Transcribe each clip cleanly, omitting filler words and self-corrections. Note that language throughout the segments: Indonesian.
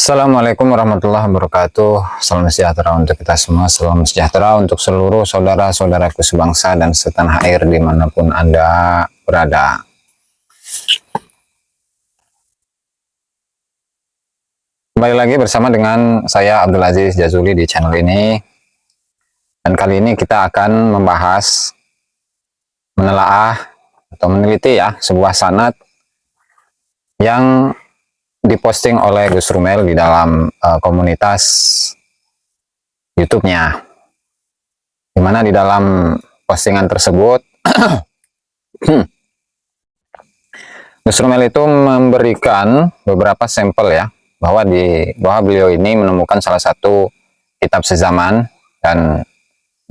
Assalamualaikum warahmatullahi wabarakatuh. Salam sejahtera untuk kita semua. Salam sejahtera untuk seluruh saudara-saudaraku sebangsa dan setanah air dimanapun Anda berada. Kembali lagi bersama dengan saya Abdul Aziz Jazuli di channel ini. Dan kali ini kita akan membahas, menelaah atau meneliti ya sebuah sanad yang diposting oleh Gus Rumel di dalam komunitas YouTube-nya, dimana di dalam postingan tersebut Gus Rumel itu memberikan beberapa sampel ya, bahwa beliau ini menemukan salah satu kitab sezaman, dan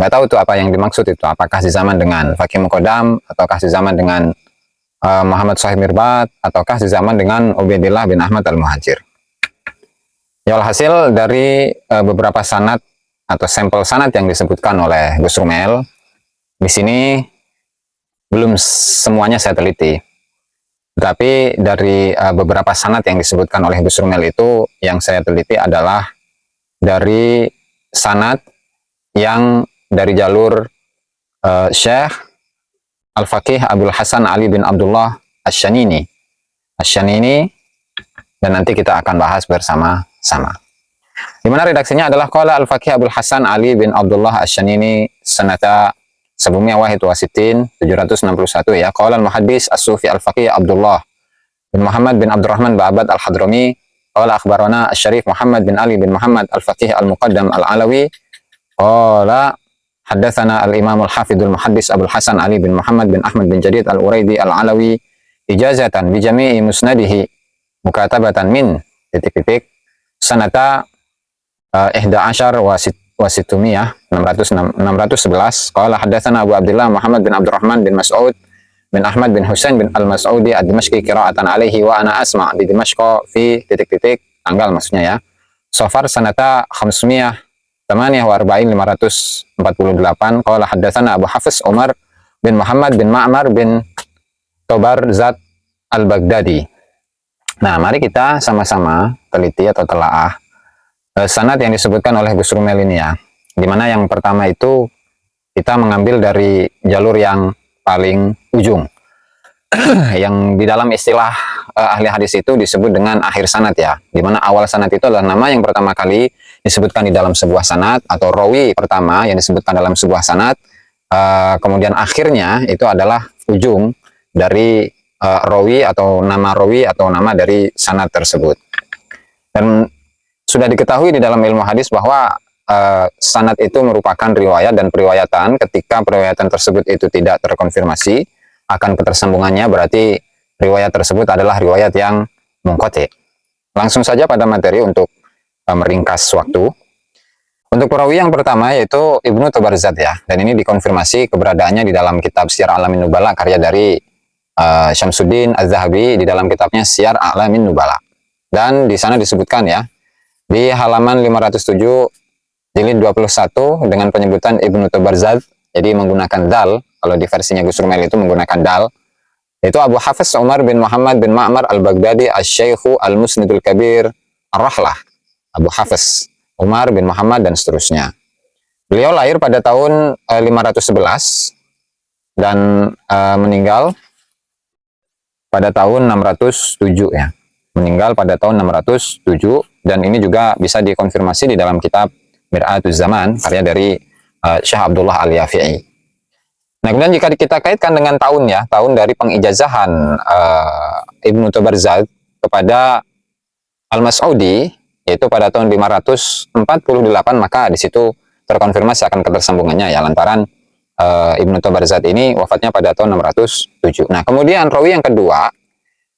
nggak tahu tuh apa yang dimaksud itu, apakah sezaman dengan Fakih Muqaddam, ataukah sezaman dengan Muhammad Shahih Mirbat, ataukah sezaman dengan Ubaidillah bin Ahmad al-Muhajir. Ya, alhasil dari beberapa sanad atau sampel sanad yang disebutkan oleh Gus Rumel di sini, belum semuanya saya teliti, tetapi dari beberapa sanad yang disebutkan oleh Gus Rumel itu, yang saya teliti adalah dari sanad yang dari jalur Syekh Al-Faqih Abdul Hasan Ali bin Abdullah Asy-Syanini, dan nanti kita akan bahas bersama-sama. Di mana redaksinya adalah qala Al-Faqih Abdul Hasan Ali bin Abdullah Asy-Syanini sanata sebelumnya wahid wasitin 761 ya. Qala al-muhaddis as-sufi Al-Faqih Abdullah bin Muhammad bin Abdurrahman Ba'abad Al-Hadrami qala akhbarana Asy-Syarif Muhammad bin Ali bin Muhammad Al-Faqih Al-Muqaddam Al-Alawi qala haddatsana al-Imam al-Hafidhul Muhaddis Abdul Hasan Ali bin Muhammad bin Ahmad bin Jadid al-Uraidi al-Alawi ijazatan bi jami'i musnadihi mukatabatan min sanata 11 wa situmiyah 611 qala haddatsana Abu Abdullah Muhammad bin Abdurrahman bin Mas'ud bin Ahmad bin Husain bin al-Mas'udi ad-Dimashqi qira'atan alaihi wa ana asma' di Dimashq fi tanggal maksudnya ya Safar sanata 548 qala haddatsana Abu Hafiz Umar bin Muhammad bin Ma'mar bin Tobarzat al-Baghdadi. Nah, mari kita sama-sama teliti atau telaah sanad yang disebutkan oleh Gus Rumel ini ya. Dimana yang pertama itu kita mengambil dari jalur yang paling ujung yang di dalam istilah ahli hadis itu disebut dengan akhir sanad ya, dimana awal sanad itu adalah nama yang pertama kali disebutkan di dalam sebuah sanad, atau rawi pertama yang disebutkan dalam sebuah sanad, kemudian akhirnya itu adalah ujung dari rawi atau nama dari sanad tersebut. Dan sudah diketahui di dalam ilmu hadis bahwa sanad itu merupakan riwayat dan periwayatan. Ketika periwayatan tersebut itu tidak terkonfirmasi akan ketersambungannya, berarti riwayat tersebut adalah riwayat yang munqati'. Langsung saja pada materi untuk meringkas waktu. Untuk perawi yang pertama yaitu Ibnu Tobarzat ya, dan ini dikonfirmasi keberadaannya di dalam kitab Syiar A'lamin Nubala karya dari Syamsuddin Az-Zahabi di dalam kitabnya Syiar A'lamin Nubala. Dan di sana disebutkan ya, di halaman 507 jilid 21 dengan penyebutan Ibnu Tobarzat, jadi menggunakan dal. Kalau di versinya Gus Rumel itu menggunakan dal. Itu Abu Hafiz Umar bin Muhammad bin Ma'mar al-Baghdadi asy-Syaikhu al-Musnidul Kabir ar-Rahlah. Abu Hafiz Umar bin Muhammad dan seterusnya. Beliau lahir pada tahun 511 dan meninggal pada tahun 607 ya. Meninggal pada tahun 607, dan ini juga bisa dikonfirmasi di dalam kitab Mir'atuz Zaman karya dari Syekh Abdullah Al-Yafi'i. Nah, kemudian jika kita kaitkan dengan tahun ya, tahun dari pengijazahan Ibnu Tobarzat kepada Al-Mas'udi yaitu pada tahun 548, maka di situ terkonfirmasi akan ketersambungannya ya, lantaran Ibnu Tobarzat ini wafatnya pada tahun 607. Nah, kemudian rawi yang kedua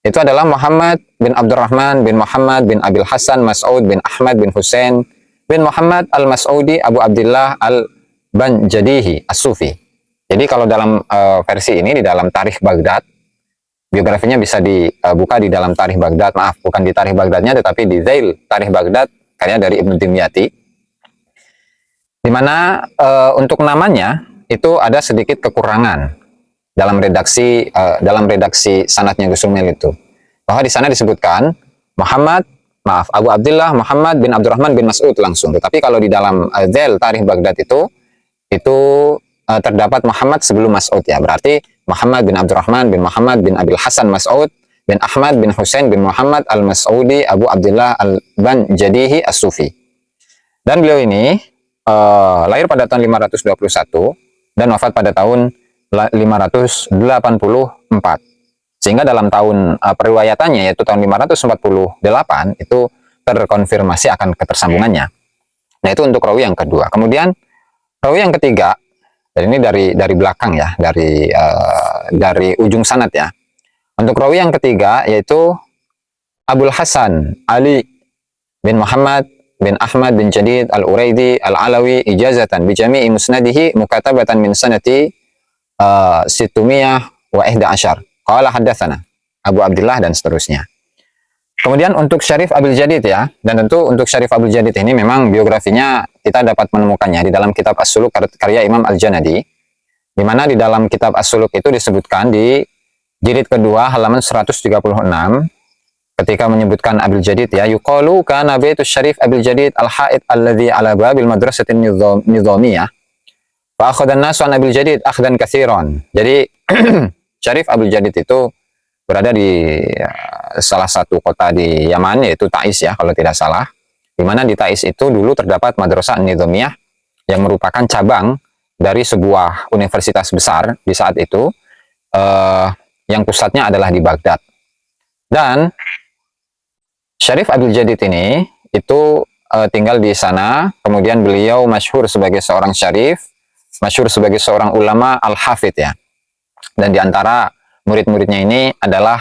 itu adalah Muhammad bin Abdurrahman bin Muhammad bin Abil Hasan Mas'ud bin Ahmad bin Husain bin Muhammad al-Mas'udi Abu Abdillah al-Banjadihi as-Sufi. Jadi kalau dalam versi ini di dalam Tarikh Baghdad, biografinya bisa dibuka di dalam Tarikh Baghdad, maaf bukan di Tarikh Baghdadnya tetapi di Zail Tarikh Baghdad karya dari Ibnu Dimyati. Di mana untuk namanya itu ada sedikit kekurangan dalam redaksi sanadnya Gus Rumel itu. Bahwa di sana disebutkan Muhammad maaf, Abu Abdullah Muhammad bin Abdurrahman bin Mas'ud langsung. Tetapi kalau di dalam Zail Tarikh Baghdad itu terdapat Muhammad sebelum Mas'ud ya. Berarti Muhammad bin Abdurrahman bin Muhammad bin Abil Hasan Mas'ud bin Ahmad bin Husain bin Muhammad al-Mas'udi Abu Abdullah al-Banjadihi as-Sufi. Dan beliau ini lahir pada tahun 521 dan wafat pada tahun 584. Sehingga dalam tahun periwayatannya yaitu tahun 548 itu terkonfirmasi akan ketersambungannya. Nah, itu untuk rawi yang kedua. Kemudian rawi yang ketiga, dan ini dari belakang ya, dari ujung sanad ya. Untuk rawi yang ketiga yaitu Abul Hasan Ali bin Muhammad bin Ahmad bin Jadid al-Uraidi al-Alawi ijazatan bi jami'i musnadihi mukatabatan min sanati situmiyah wa ihda asyar. Qala haddatsana Abu Abdullah dan seterusnya. Kemudian untuk Syarif Abdul Jadid ya, dan tentu untuk Syarif Abdul Jadid ini memang biografinya kita dapat menemukannya di dalam kitab As-Suluk karya Imam Al-Janadi, di mana di dalam kitab As-Suluk itu disebutkan di jilid kedua halaman 136 ketika menyebutkan Abdul Jadid ya, yuqalu kana baitus Syarif Abdul Jadid al-ha'id alladhi ala babil madrasatin nizamiyah fa akhadha an-nasu an Abdul Jadid akhdan katsiran. Jadi Syarif Abdul Jadid itu berada di salah satu kota di Yaman yaitu Taiz ya kalau tidak salah, di mana di Taiz itu dulu terdapat Madrasah Nizamiyah yang merupakan cabang dari sebuah universitas besar di saat itu yang pusatnya adalah di Baghdad. Dan Syarif Abdul Jadid ini itu tinggal di sana, kemudian beliau masyhur sebagai seorang syarif, masyhur sebagai seorang ulama al-hafidh ya. Dan di antara murid-muridnya ini adalah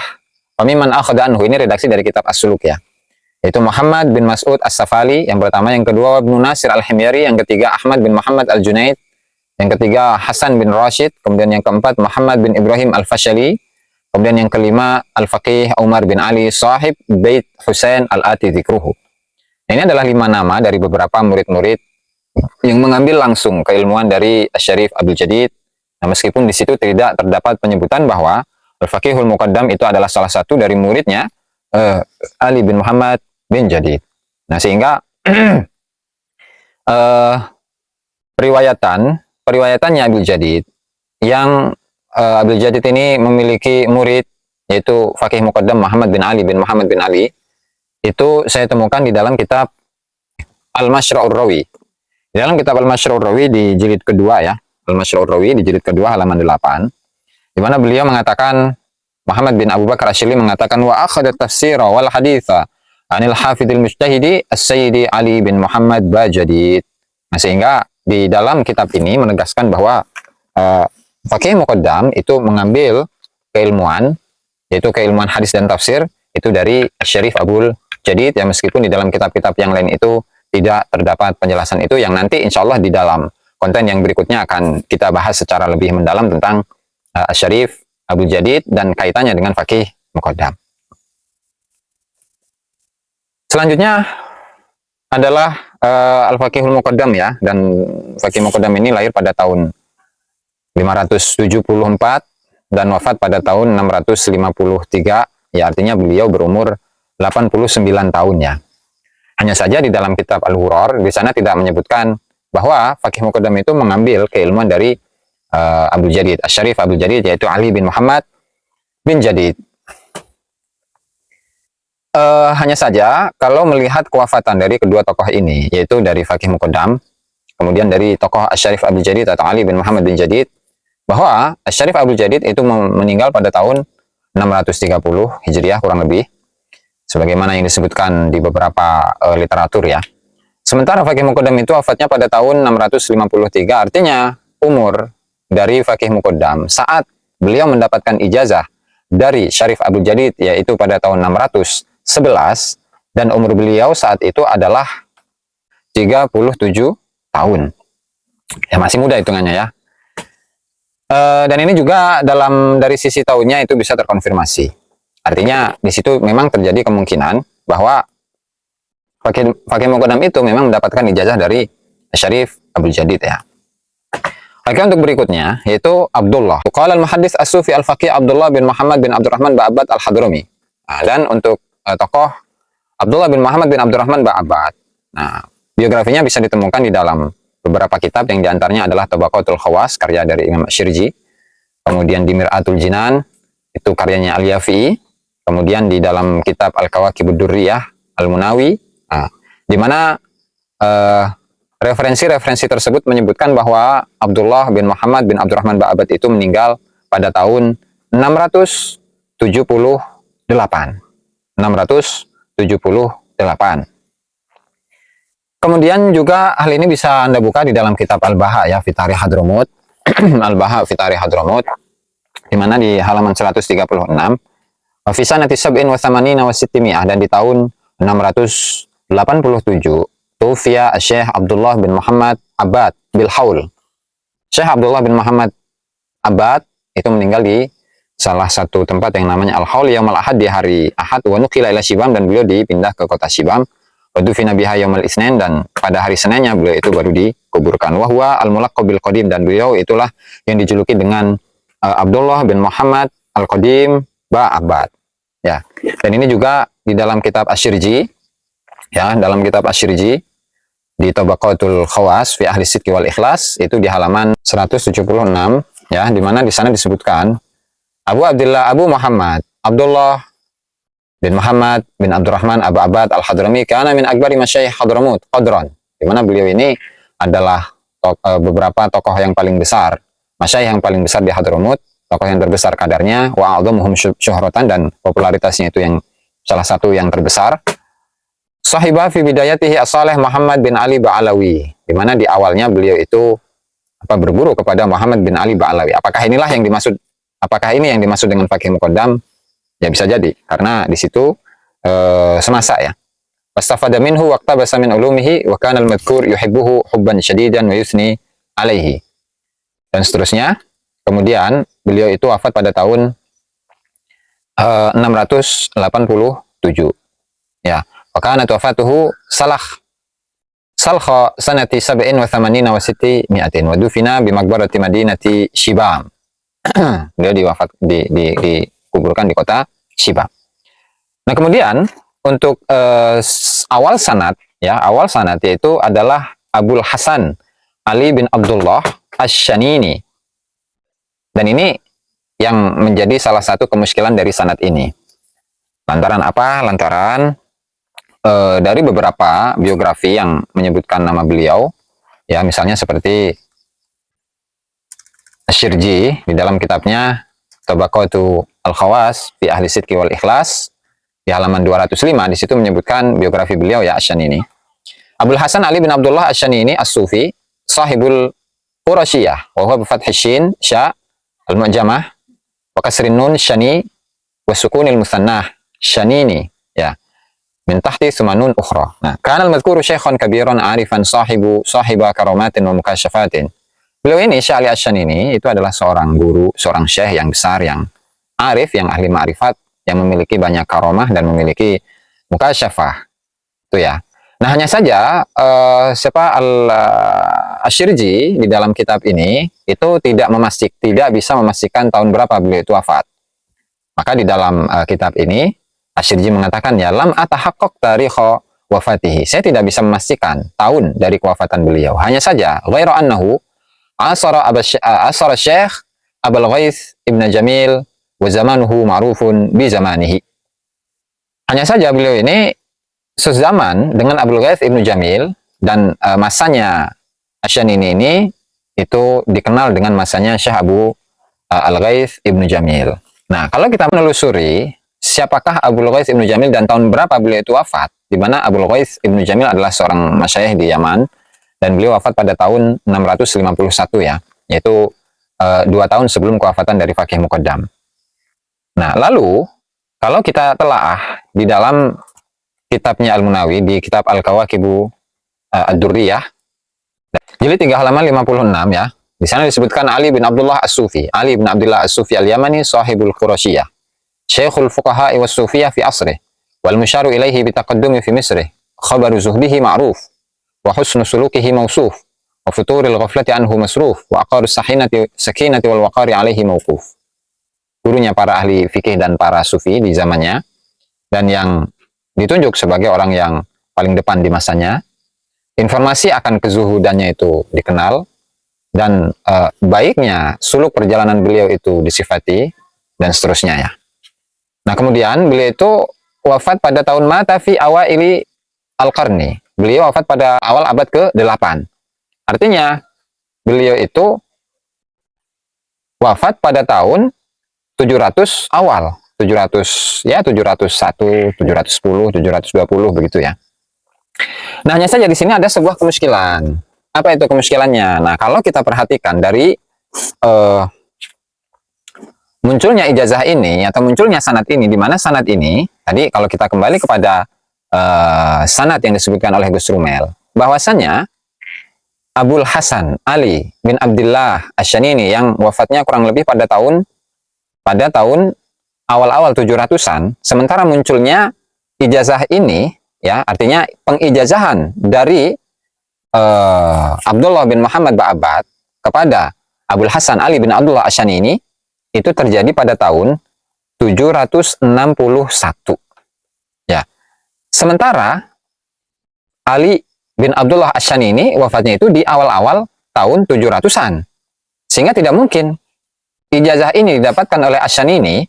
Wamiman akhadha anhu, ini redaksi dari kitab As-Suluk ya. Yaitu Muhammad bin Mas'ud As-Safali yang pertama, yang kedua Ibnu Nasir Al-Himyari, yang ketiga Ahmad bin Muhammad Al-Junaid, yang ketiga Hasan bin Rashid, kemudian yang keempat Muhammad bin Ibrahim Al-Fashali, kemudian yang kelima Al-Faqih Umar bin Ali Sahib Bait Husain Al-Ati Dzikruhu. Ini adalah 5 nama dari beberapa murid-murid yang mengambil langsung keilmuan dari Syarif Abdul Jadid. Nah, meskipun di situ tidak terdapat penyebutan bahwa Al-Faqihul Muqaddam itu adalah salah satu dari muridnya Ali bin Muhammad bin Jadid. Nah, sehingga periwayatannya Abdul Jadid yang Abdul Jadid ini memiliki murid yaitu Faqih Muqaddam Muhammad bin Ali bin Muhammad bin Ali, itu saya temukan di dalam kitab Al-Masyra'ur Rawi. Di dalam kitab Al-Masyra'ur Rawi di jilid kedua ya, Al-Masyra'ur Rawi di jilid kedua halaman 8, di mana beliau mengatakan, Muhammad bin Abu Bakar Asyili mengatakan, wa akhadha tafsira wal haditha anil hafidil mujtahidi as-sayyidi Ali bin Muhammad Bajadid. Nah, sehingga di dalam kitab ini menegaskan bahwa Faqih Muqaddam itu mengambil keilmuan, yaitu keilmuan hadis dan tafsir, itu dari Syarif Abdul Jadid ya, meskipun di dalam kitab-kitab yang lain itu tidak terdapat penjelasan itu, yang nanti insya Allah di dalam konten yang berikutnya akan kita bahas secara lebih mendalam tentang Syarif Abdul Jadid dan kaitannya dengan Faqih Muqaddam. Selanjutnya adalah Al-Faqihul Muqaddam ya, dan Faqih Muqaddam ini lahir pada tahun 574 dan wafat pada tahun 653 ya, artinya beliau berumur 89 tahun ya. Hanya saja di dalam kitab Al-Ghurrar di sana tidak menyebutkan bahwa Faqih Muqaddam itu mengambil keilmuan dari Abdul Jadid, Syarif Abdul Jadid, yaitu Ali bin Muhammad bin Jadid. Hanya saja kalau melihat kewafatan dari kedua tokoh ini, yaitu dari Faqih Muqaddam, kemudian dari tokoh Syarif Abdul Jadid atau Ali bin Muhammad bin Jadid, bahwa Syarif Abdul Jadid itu meninggal pada tahun 630 Hijriah kurang lebih, sebagaimana yang disebutkan di beberapa literatur ya. Sementara Faqih Muqaddam itu wafatnya pada tahun 653, artinya umur dari Faqih Muqaddam saat beliau mendapatkan ijazah dari Syarif Abdul Jadid yaitu pada tahun 611, dan umur beliau saat itu adalah 37 tahun. Ya, masih muda hitungannya ya. Dan ini juga dari sisi tahunnya itu bisa terkonfirmasi. Artinya di situ memang terjadi kemungkinan bahwa Faqih Muqaddam itu memang mendapatkan ijazah dari Syarif Abdul Jadid ya. Oke, untuk berikutnya yaitu Abdullah. Qala al-muhaddits as-sufi al-faqih Abdullah bin Muhammad bin Abdurrahman bin Abbad al-Hadrami. Nah, dan untuk tokoh Abdullah bin Muhammad bin Abdurrahman bin Abbad. Nah, biografinya bisa ditemukan di dalam beberapa kitab, yang diantaranya adalah Tabaqatul Khawas, karya dari Imam Asyirji. Kemudian di Mir'atul Jinan, itu karyanya Al-Yafi'i. Kemudian di dalam kitab Al-Kawakibud Durriyah Al-Munawi, nah, di mana referensi-referensi tersebut menyebutkan bahwa Abdullah bin Muhammad bin Abdurrahman bin Abbad itu meninggal pada tahun 678. 678. Kemudian juga hal ini bisa Anda buka di dalam kitab Al-Baha ya, Fitari Hadramut. Al-Baha Fitari Hadramut, di mana di halaman 136, fi sanati sab'in wa thamanina wa sittimiyah, dan di tahun 687 tufiya Syekh Abdullah bin Muhammad Abbad bil Haul. Syekh Abdullah bin Muhammad Abbad itu meninggal di salah satu tempat yang namanya Al-Haul yaumal Ahad, di hari Ahad, wa nuqila ila Shibam, dan beliau dipindah ke kota Shibam, wa dufina biha yaumal Isnin, dan pada hari Seninnya beliau itu baru dikuburkan. Wa huwa al-mulaqqab bil Qadim, dan beliau itulah yang dijuluki dengan Abdullah bin Muhammad Al-Qadim ba Abbad. Ya. Dan ini juga di dalam kitab Asyirji, ya, dalam kitab Asyirji di Tabaqatul Khawas fi Ahli Sidqi wal Ikhlas, itu di halaman 176, ya, di mana di sana disebutkan Abu Abdullah Abu Muhammad Abdullah bin Muhammad bin Abdurrahman Abu Abbad Al-Hadrami kana min akbari masyayikh Hadramut qadran, di mana beliau ini adalah beberapa tokoh yang paling besar, masyayikh yang paling besar di Hadramut, tokoh yang terbesar kadarnya, wa a'dhamuhum syuhratan, dan popularitasnya itu yang salah satu yang terbesar. Sahibah fi bidayatihi as-salih Muhammad bin Ali Ba'alawi, di mana di awalnya beliau itu berguru kepada Muhammad bin Ali Ba'alawi. Apakah ini yang dimaksud dengan Faqih Muqaddam? Ya, bisa jadi, karena di situ semasa ya. Wastafada minhu waqtabasa min ulumihi wa kana al-madhkur yuhibbuhu hubban syadidan wa yusni alaihi. Dan seterusnya. Kemudian beliau itu wafat pada tahun 687. Ya. Wa kanat wafatuhu salkha sanati sab'in wa thamanina wa sitti mi'atin wa dufina bi maqbarati Madinati Shibam. Beliau dikuburkan di kota Shibam. Nah, kemudian untuk awal sanad yaitu adalah Abul Hasan Ali bin Abdullah Asy-Syanini. Dan ini yang menjadi salah satu kemuskilan dari sanad ini. Lantaran apa? Lantaran dari beberapa biografi yang menyebutkan nama beliau, ya, misalnya seperti Asyirji di dalam kitabnya Tabaqatu Al-Khawas fi Ahli Sidqi wal Ikhlas di halaman 205, di situ menyebutkan biografi beliau, ya, Asy-Syanini. Abdul Hasan Ali bin Abdullah Asy-Syanini As-Sufi sahibul Qurasyiyah, wa huwa bi fathi shin sya al-mu'jamah wa kasrin nun syani wa sukunil musannah Syanini, ya, min tahti sumanun ukhra. Nah, kana al-madhkuru syaikhan kabiran arifan sahiba karamatin wa mukasyafatin. Beliau ini, Syekh Ali Asy-Syanini, itu adalah seorang guru, seorang syekh yang besar, yang arif, yang ahli ma'rifat, yang memiliki banyak karomah dan memiliki mukasyafah. Itu ya. Nah, hanya saja Asyirji di dalam kitab ini itu tidak bisa memastikan tahun berapa beliau itu wafat. Maka di dalam kitab ini Asyirji mengatakan, ya, lam atahaqqaq tarikha wafatihi. Saya tidak bisa memastikan tahun dari kewafatan beliau. Hanya saja ghairu annahu asara Syekh Abul Ghaits Ibn Jamil wa zamanuhu ma'rufun bi zamanihi. Hanya saja beliau ini sezaman dengan Abul Ghaits Ibn Jamil, dan masanya Asy-Syanini ini itu dikenal dengan masanya Syekh Abu Al-Ghaits Ibn Jamil. Nah, kalau kita menelusuri siapakah Abul Ghaits Ibn Jamil dan tahun berapa beliau itu wafat, di mana Abul Ghaits Ibn Jamil adalah seorang masyayikh di Yaman, dan beliau wafat pada tahun 651, ya, yaitu 2 tahun sebelum kewafatan dari Faqih Muqaddam. Nah, lalu kalau kita telaah di dalam kitabnya Al-Munawi, di kitab Al-Kawakibu Ad-Durriyah, jilid 3 halaman 56, ya, di sana disebutkan Ali bin Abdullah As-Sufi, Ali bin Abdullah As-Sufi Al-Yamani sahibul Qurasyiyah, Syekhul Fuqaha wa Sufiyah fi asrih, wal musyaru ilaihi bi taqaddumi fi misrih, khabaru zuhdihi ma'ruf, wa husnu sulukihi mawsuf, wa futuril ghaflati anhu masruf, wa aqarus sakinati wal waqari alaihi mawquf. Gurunya para ahli fikih dan para sufi di zamannya, dan yang ditunjuk sebagai orang yang paling depan di masanya. Informasi akan kezuhudannya itu dikenal, dan baiknya suluk perjalanan beliau itu disifati, dan seterusnya ya. Nah, kemudian beliau itu wafat pada tahun mata fi awaili al-qarni. Beliau wafat pada awal abad ke-8. Artinya, beliau itu wafat pada tahun 700 awal. 700, ya 701, 710, 720 begitu ya. Nah, hanya saja di sini ada sebuah kemuskilan. Apa itu kemuskilannya? Nah, kalau kita perhatikan dari munculnya ijazah ini atau munculnya sanad ini, di mana sanad ini tadi kalau kita kembali kepada sanad yang disebutkan oleh Gus Rumel, bahwasanya Abul Hasan Ali bin Abdullah Asy-Syanini yang wafatnya kurang lebih pada tahun awal-awal 700-an, sementara munculnya ijazah ini ya, artinya pengijazahan dari Abdullah bin Muhammad Ba'abad kepada Abul Hasan Ali bin Abdullah Asy-Syanini itu terjadi pada tahun 761 ya. Sementara Ali bin Abdullah Asy-Syanini wafatnya itu di awal-awal tahun 700-an, sehingga tidak mungkin ijazah ini didapatkan oleh Asy-Syanini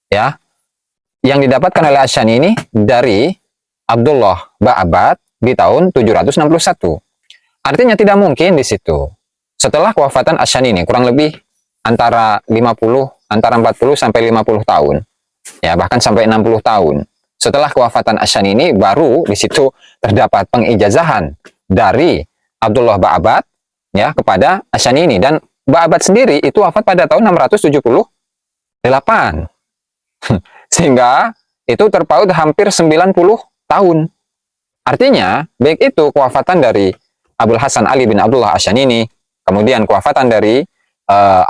ya, yang didapatkan oleh Asy-Syanini dari Abdullah Ba'abad di tahun 761. Artinya tidak mungkin di situ. Setelah kewafatan Asy-Syanini kurang lebih antara 40 sampai 50 tahun. Ya, bahkan sampai 60 tahun. Setelah kewafatan Asy-Syanini baru di situ terdapat pengijazahan dari Abdullah Ba'abad ya kepada Asy-Syanini, dan Ba'abad sendiri itu wafat pada tahun 678. Sehingga itu terpaut hampir 90 tahun. Artinya, baik itu kewafatan dari Abul Hasan Ali bin Abdullah Asy-Syanini, kemudian kewafatan dari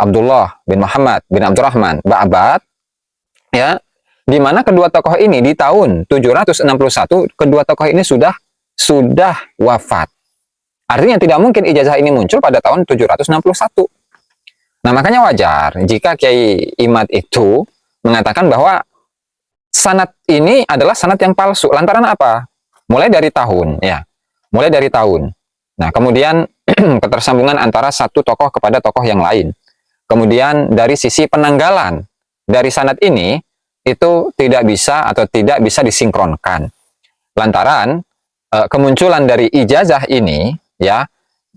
Abdullah bin Muhammad bin Abdurrahman Ba'abad, ya, di mana kedua tokoh ini di tahun 761, kedua tokoh ini sudah wafat. Artinya tidak mungkin ijazah ini muncul pada tahun 761. Nah, makanya wajar jika Kiai Imad itu mengatakan bahwa sanad ini adalah sanad yang palsu. Lantaran apa? Mulai dari tahun, ya. Mulai dari tahun. Nah, kemudian ketersambungan antara satu tokoh kepada tokoh yang lain. Kemudian dari sisi penanggalan dari sanad ini itu tidak bisa disinkronkan. Lantaran kemunculan dari ijazah ini ya,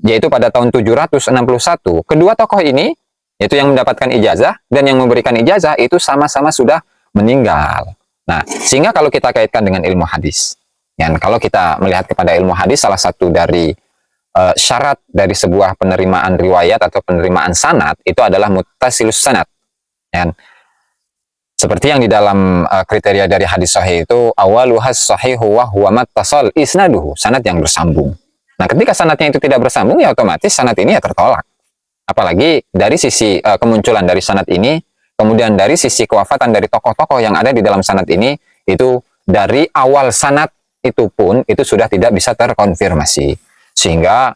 yaitu pada tahun 761, kedua tokoh ini yaitu yang mendapatkan ijazah dan yang memberikan ijazah itu sama-sama sudah meninggal. Nah, sehingga kalau kita kaitkan dengan ilmu hadis, dan kalau kita melihat kepada ilmu hadis, salah satu dari syarat dari sebuah penerimaan riwayat atau penerimaan sanad itu adalah muttasilus sanad. Dan seperti yang di dalam kriteria dari hadis sahih itu awaluhas sahihu wa huwa mattasal isnaduhu, sanad yang bersambung. Nah, ketika sanadnya itu tidak bersambung, ya otomatis sanad ini ya tertolak. Apalagi dari sisi kemunculan dari sanad ini, kemudian dari sisi kewafatan dari tokoh-tokoh yang ada di dalam sanad ini, itu dari awal sanad itu pun itu sudah tidak bisa terkonfirmasi. Sehingga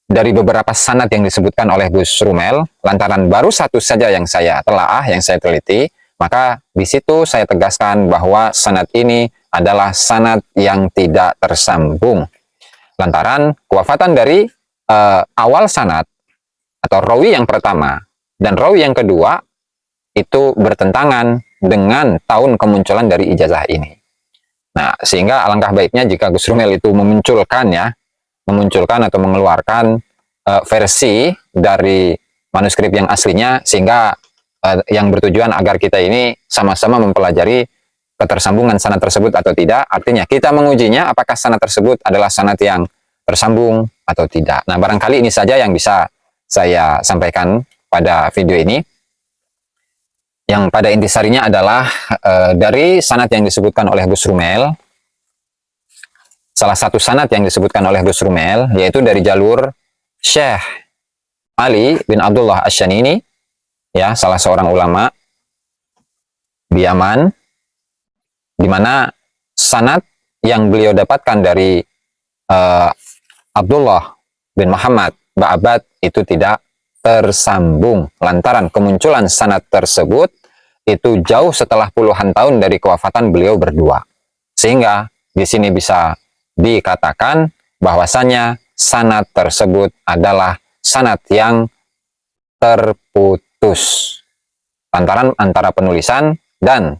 dari beberapa sanad yang disebutkan oleh Gus Rumel, lantaran baru satu saja yang saya telaah, yang saya teliti, maka di situ saya tegaskan bahwa sanad ini adalah sanad yang tidak tersambung. Lantaran kewafatan dari awal sanad atau rawi yang pertama dan rawi yang kedua itu bertentangan dengan tahun kemunculan dari ijazah ini. Nah, sehingga alangkah baiknya jika Gus Rumel itu memunculkan atau mengeluarkan versi dari manuskrip yang aslinya, sehingga yang bertujuan agar kita ini sama-sama mempelajari ketersambungan sanad tersebut atau tidak. Artinya kita mengujinya apakah sanad tersebut adalah sanad yang tersambung atau tidak. Nah, barangkali ini saja yang bisa saya sampaikan pada video ini, yang pada intisarinya adalah dari sanad yang disebutkan oleh Gus Rumel. Salah satu sanad yang disebutkan oleh Gus Rumel yaitu dari jalur Syekh Ali bin Abdullah Asy-Syanini, ya, salah seorang ulama di Yaman, di mana sanad yang beliau dapatkan dari Abdullah bin Muhammad Ba'abad itu tidak tersambung. Lantaran kemunculan sanad tersebut itu jauh setelah puluhan tahun dari kewafatan beliau berdua. Sehingga di sini bisa dikatakan bahwasannya sanad tersebut adalah sanad yang terputus lantaran antara penulisan dan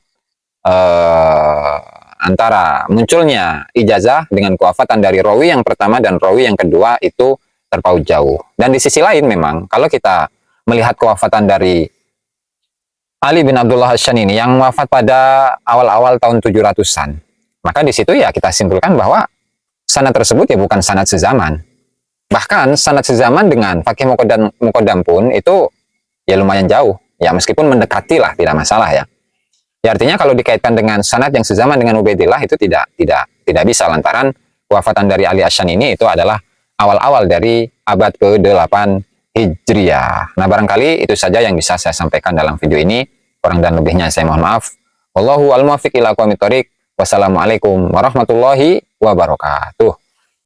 antara munculnya ijazah dengan kewafatan dari rawi yang pertama dan rawi yang kedua itu terpaut jauh. Dan di sisi lain memang kalau kita melihat kewafatan dari Ali bin Abdullah Asy-Syanini yang wafat pada awal-awal tahun 700-an, maka di situ ya kita simpulkan bahwa sanad tersebut ya bukan sanad sezaman. Bahkan sanad sezaman dengan Faqih Muqaddam pun itu ya lumayan jauh. Ya meskipun mendekati lah, tidak masalah ya. Ya artinya kalau dikaitkan dengan sanad yang sezaman dengan Ubaidillah itu tidak bisa lantaran kewafatan dari Ali Asy-Syanini itu adalah awal-awal dari abad ke-8 Hijriah. Nah, barangkali itu saja yang bisa saya sampaikan dalam video ini. Kurang dan lebihnya saya mohon maaf. Wallahu al-muwaffiq ila aqwamit thoriq. Wassalamualaikum warahmatullahi wabarakatuh.